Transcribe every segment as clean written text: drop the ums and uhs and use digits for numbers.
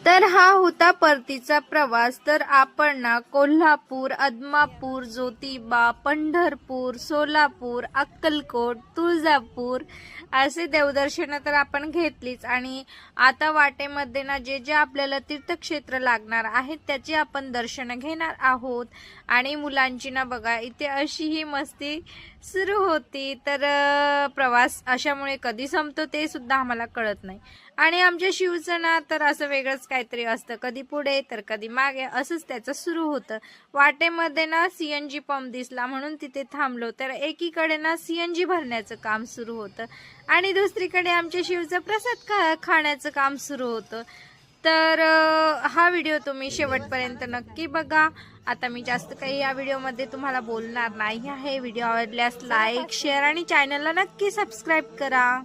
तर हा होता परतीचा प्रवास। तर आपण ना कोल्हापूर, आदमापूर, ज्योतिबा, पंढरपूर, सोलापूर, अक्कलकोट, तुळजापूर असे देवदर्शन तर आपण घेतलीच। आणि आता वाटेमध्ये ना जे जे आपल्याला तीर्थक्षेत्र लागणार आहेत त्याची आपण दर्शन घेणार आहोत। आणि मुलांची ना बघा इथे अशी ही मस्ती सुरू होती। तर प्रवास अशामुळे कधी संपतो ते सुद्धा आम्हाला कळत नाही। आणि आमच्या शिवचं ना तर असं वेगळंच काहीतरी असतं, कधी पुढे तर कधी मागे असंच त्याचं सुरू होतं। वाटेमध्ये ना सीएनजी पंप दिसला म्हणून तिथे थांबलो। तर एकीकडे ना सीएनजी भरण्याचं काम सुरू होतं आणि दुसरीकडे आमच्या शिवचं प्रसाद खाण्याचं काम सुरू होतं। तर हा व्हिडिओ तुम्ही शेवटपर्यंत नक्की बघा। आता मी जास्त काही या व्हिडिओमध्ये तुम्हाला बोलणार नाही आहे। व्हिडिओ आवडल्यास लाईक, शेअर आणि चॅनलला नक्की सबस्क्राईब करा।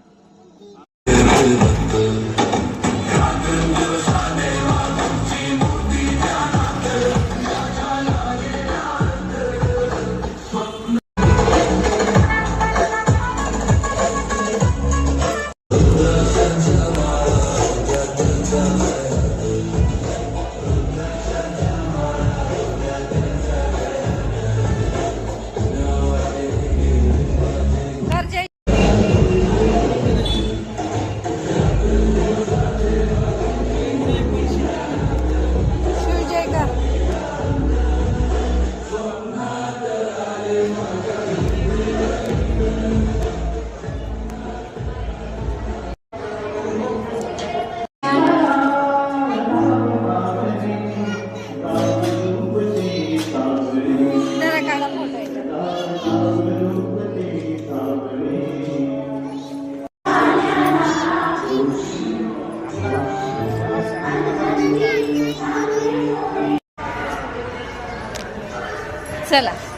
चला।